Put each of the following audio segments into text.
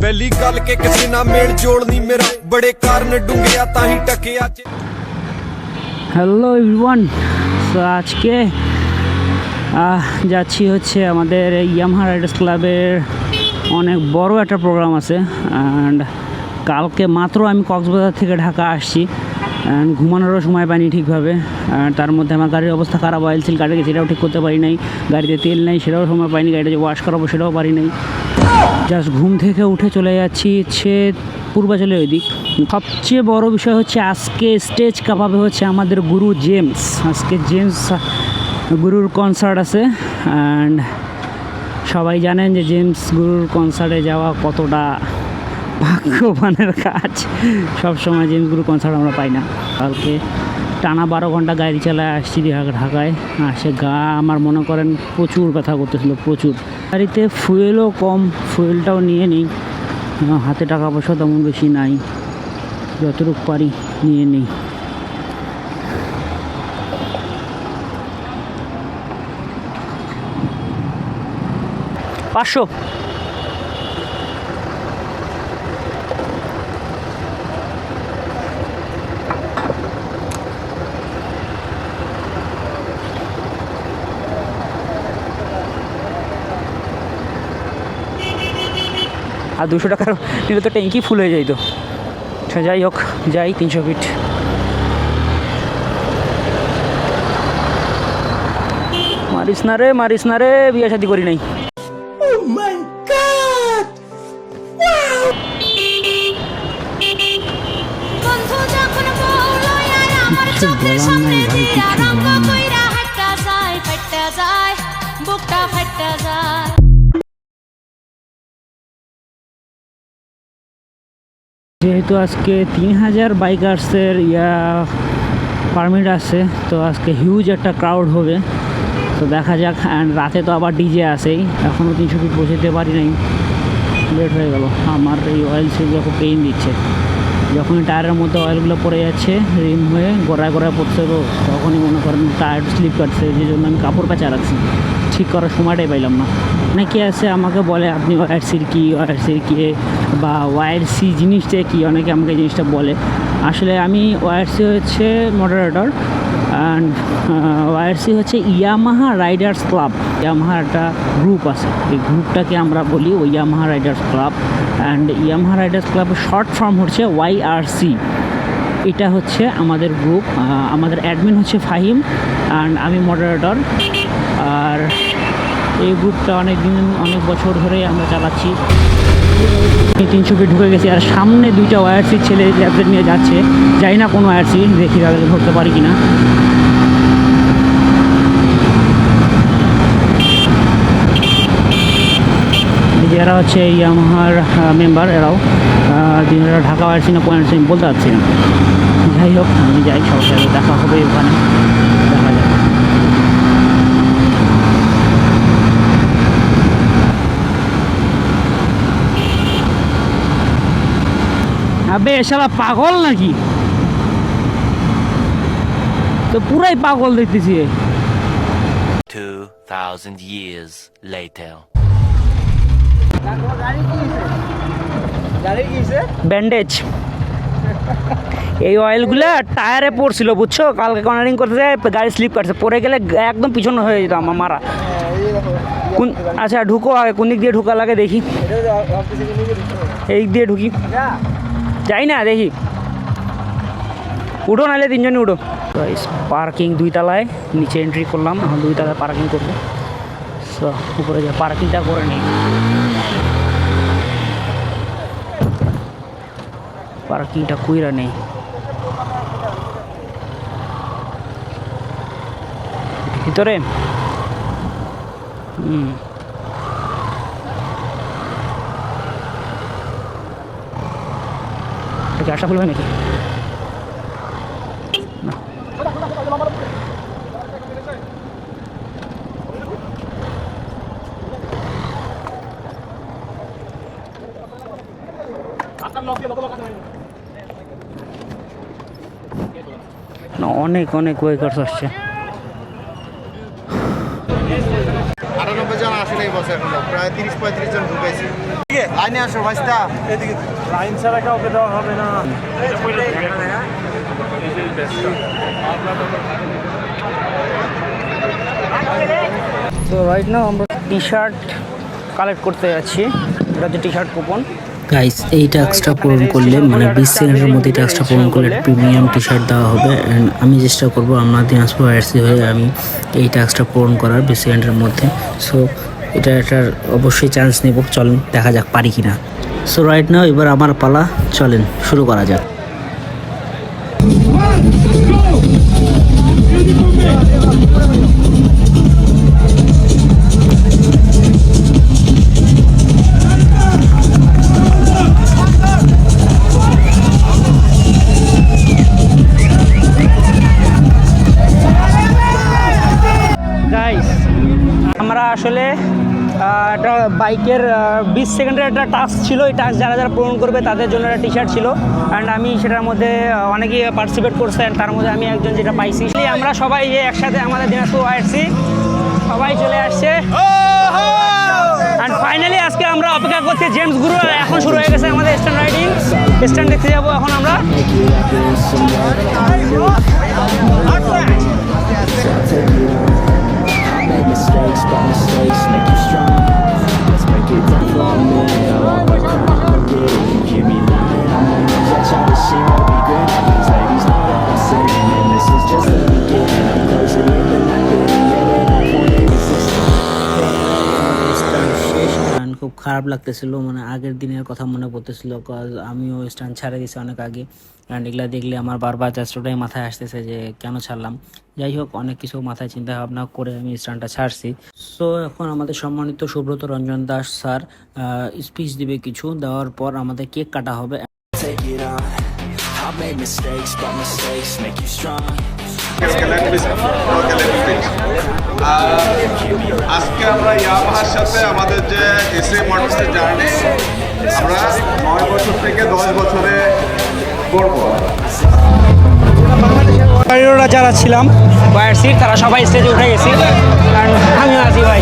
पहली गल के किसी ना मेल जोड़ नहीं मेरा बड़े कारण डूंगे ताही टके आज। হ্যালো এভরিওয়ান, সো আজকে যাচ্ছি হচ্ছে আমাদের ইয়ামাহা রাইডার্স ক্লাবের অনেক বড় একটা প্রোগ্রাম আছে। অ্যান্ড কালকে মাত্র আমি কক্সবাজার থেকে ঢাকা আসছি, অ্যান্ড ঘুমানোরও সময় পাইনি ঠিকভাবে। তার মধ্যে আমার গাড়ির অবস্থা খারাপ, অয়েল সিল গাড়িকে সেটাও ঠিক করতে পারি নাই, গাড়িতে তেল নেই সেটাও সময় পাইনি, গাড়িটা যে ওয়াশ করাবো সেটাও পারি নাই। জাস্ট ঘুম থেকে উঠে চলে যাচ্ছি হচ্ছে পূর্বাচলের ওই দিক। সবচেয়ে বড় বিষয় হচ্ছে আজকে স্টেজ কাঁপাবে হচ্ছে আমাদের গুরু জেমস। আজকে জেমস গুরুর কনসার্ট আছে, অ্যান্ড সবাই জানেন যে জেমস গুরুর কনসার্টে যাওয়া কতটা ভাগ্যবানের কাজ। সবসময় জেমস গুরুর কনসার্ট আমরা পাই না। কালকে টানা 12 ঘন্টা গাড়ি চালায় আসছি ঢাকায়। সে গা আমার মনে করেন প্রচুর ব্যথা করতেছিল, প্রচুর। গাড়িতে ফুয়েলও কম, ফুয়েলটাও নিয়ে নিই। হাতে টাকা পয়সা তেমন বেশি নাই, যতটুকু পারি নিয়ে নিই। পাঁচশো আর 200 টাকার নিলে তো ট্যাঙ্কি ফুল হয়ে যাইতো। যাই হোক, যাই 300 ফিট। মারিস না রে, বিয়ে শাদি করি নাই। যেহেতু আজকে 3000 বাইকার্সের পারমিট আছে, তো আজকে হিউজ একটা ক্রাউড হবে। তো দেখা যাক। অ্যান্ড রাতে তো আবার ডিজে আসেই, এখনও 300 ফিট বসেতে পারি নাই, লেট হয়ে গেল। আমার এই অয়েল সিলগুলো খুব পেইন দিচ্ছে। যখনই টায়ারের মধ্যে অয়েলগুলো পড়ে যাচ্ছে, রিম হয়ে গোড়ায় পড়ছে, তো তখনই মনে করেন টায়ার স্লিপ কাটছে, যে জন্য আমি কাপড় পেঁচা রাখছি। ঠিক করার সময়টাই পাইলাম না। অনেকে আছে আমাকে বলে আপনি ওয়ারসির কি বা ওয়ারসি জিনিসটা কি, অনেকে আমাকে জিনিসটা বলে। আসলে আমি ওয়ারসি হচ্ছে মডারেটর, অ্যান্ড ওয়ারসি হচ্ছে ইয়ামাহা রাইডার্স ক্লাব। ইয়ামাহা একটা গ্রুপ আছে, এই গ্রুপটাকে আমরা বলি ওই Yamaha Riders club. And Yamaha Riders ক্লাবের শর্ট ফর্ম হচ্ছে ওয়াইআরসি। এটা হচ্ছে আমাদের গ্রুপ। আমাদের অ্যাডমিন হচ্ছে ফাহিম, অ্যান্ড আমি মডারেটর। আর এই গ্রুপটা অনেক বছর ধরে আমরা চালাচ্ছি। 300 ফিট ঢুকে গেছি, আর সামনে 2টা ওয়ারসি ছেলে ল্যাপটপ নিয়ে যাচ্ছে। যাই না কোনো ওয়ারসি, দেখি তাদেরকে ধরতে পারি কিনা। এরা হচ্ছে ইয়ামাহার মেম্বার, এরাও ঢাকা ওয়ারসি না পয়েন্ট আমি বলতে পারছি না। যাই হোক, আমি যাই, সবার সাথে দেখা হবে ওখানে, দেখা যাক। আবে শালা পাগল নাকি? তো পুরাই পাগল দেখতেছি। 2000 years later. ব্যান্ডেজ। এই অয়েলগুলো টায়ারে পড়ছিল, বুঝছো? কালকে কর্নারিং করতে যায়, গাড়ি স্লিপ কাটছে, পড়ে গেলে একদম পিছনে হয়ে যেত আমার মারা। কোন আচ্ছা ঢুকো আগে, কোন দিক দিয়ে ঢুকা লাগে দেখি। এই দিয়ে ঢুকি, যাই না দেখি। উঠো নাহলে 3 জনই উঠো। পার্কিং 2 তলায়, নিচে এন্ট্রি করলাম, এখন 2 তলায় পার্কিং করবো। সো উপরে যা পার্কিংটা করে নিই। পার্কিংটা কইরা নেই। ভিতরে গ্যাসটা খুলবে নাকি? না, অনেক ওয়েকার্স আসছে। 98 জন আসে নাই বসে, এখন প্রায় 30-35 জন ঢুকাইছি। ঠিক আছে, লাইনে আসো ভাইস্তা। লাইন ছাড়া কাউকে দেওয়া হবে না। তো রাইট নাও আমরা টি শার্ট কালেক্ট করতে যাচ্ছি। এটা হচ্ছে টি শার্ট কুপন। গাইস এই টাস্কটা পূরণ করলে মানে 20 সেকেন্ডের মধ্যে এই টাস্কটা পূরণ করলে প্রিমিয়াম টি শার্ট দেওয়া হবে। অ্যান্ড আমি চেষ্টা করবো আমরা দিনাজপুর আরসি হয়ে আমি এই টাস্কটা পূরণ করার 20 সেকেন্ডের মধ্যে। সো এটার অবশ্যই চান্স নেব, চলেন দেখা যাক পারি কিনা। সো রাইট নাও এবার আমার পালা, চলেন শুরু করা যাক। গাইস আমরা আসলে একটা বাইকের 20 সেকেন্ডের একটা টাস্ক ছিল। এই টাস্ক যারা যারা পূরণ করবে তাদের জন্য একটা টি শার্ট ছিল। অ্যান্ড আমি সেটার মধ্যে অনেকেই পার্টিসিপেট করছে, and তার মধ্যে আমি একজন যেটা পাইছি। আমরা সবাই যে একসাথে আমাদের দিনাজপুর আরসি সবাই চলে আসছে। অ্যান্ড ফাইনালি আজকে আমরা অপেক্ষা করছি জেমস গুরু। এখন শুরু হয়ে গেছে আমাদের স্ট্যান্ড রাইডিং। স্ট্যান্ড দেখতে যাবো এখন আমরা। Mistakes, but mistakes make you strong. Let's break it down for a minute. Hear me loud, I'm on the edge of the shit. I'll be good. These ladies know that I'm saying, and this is just the beginning. I'm closing in the night, গান খুব খারাপ লাগতেছিল, মানে আগের দিনের কথা মনে পড়তেছিল। Cause আমিও স্ট্যান্ড ছাড়ে দিয়েছি অনেক আগে। অ্যান্ড এগুলা দেখলে আমার বারবার জাস্টটাই মাথায় আসতেছে যে কেন ছাড়লাম। যাই হোক, অনেক কিছু মাথায় চিন্তা ভাবনা করে আমি স্ট্যান্ডটা ছাড়ছি। সো এখন আমাদের সম্মানিত সুব্রত রঞ্জন দাস স্যার স্পিচ দিবে, কিছু দেওয়ার পর আমাদের কেক কাটা হবে। take it on. I've made mistakes, but mistakes make you strong. আজকে আমরা ইয়ামাহার সাথে আমাদের যে এসএ মোটরসের জার্নি আমরা 9 বছর থেকে 10 বছরে করবো। যারা ছিলাম আরসির তারা সবাই স্টেজে উঠে গেছি, কারণ আমিও আছি ভাই।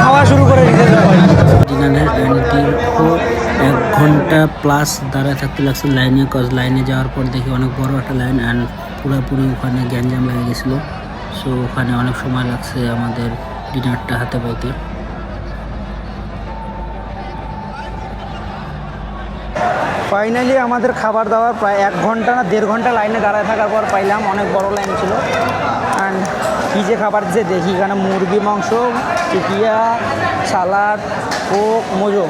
খাওয়া শুরু করে দিতে ডিনারের দীর্ঘ 1 ঘন্টা প্লাস দাঁড়ায় থাকতে লাগছে লাইনে। কজ লাইনে যাওয়ার পর দেখি অনেক বড় একটা লাইন, অ্যান্ড পুরোপুরি ওখানে গ্যাঞ্জাম লেগে গেছিলো। সো ওখানে অনেক সময় লাগছে আমাদের ডিনারটা হাতে পাইতে। ফাইনালি আমাদের খাবার দাবার প্রায় 1 ঘন্টা না 1.5 ঘন্টা লাইনে দাঁড়ায় থাকার পর পাইলাম। অনেক বড় লাইন ছিল। অ্যান্ড কী যে খাবার দিচ্ছে দেখি, এখানে মুরগি মাংস, টিকিয়া, সালাড, কোক, মোজো,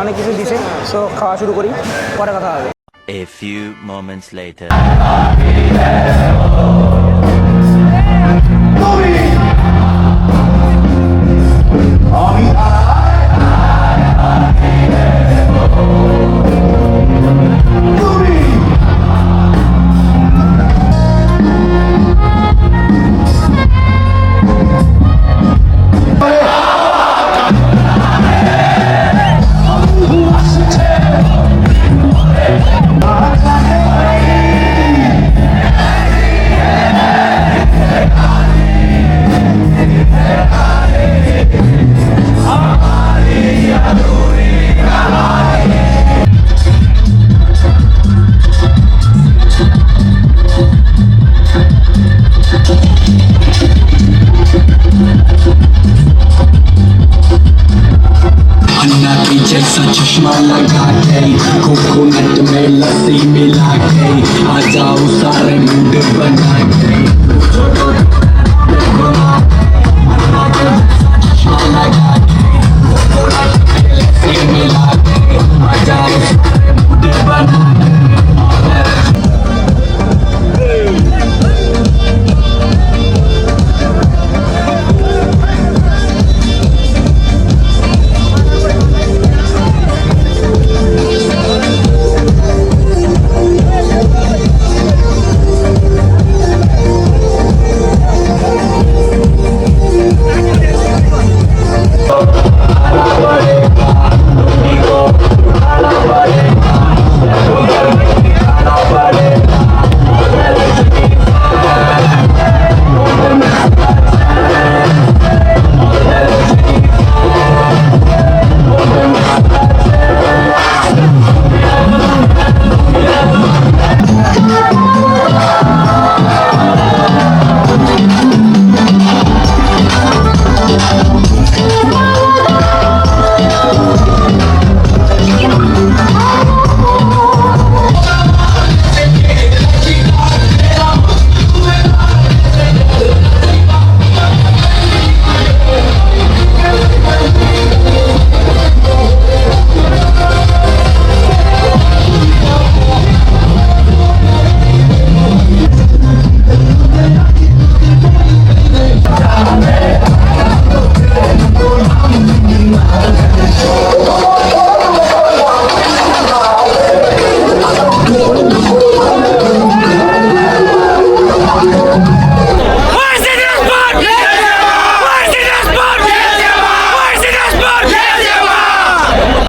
অনেক কিছু দিছে। সো খাওয়া শুরু করি, পরে কথা হবে। A few moments later. जैसा चश्मा लगा के कोकोनट में लस्सी मिला के आ जाओ सारे मूड बना के चश्मा लगा के कोकोनट में लस्सी मिला के आ जाओ सारे मूड बना के Don't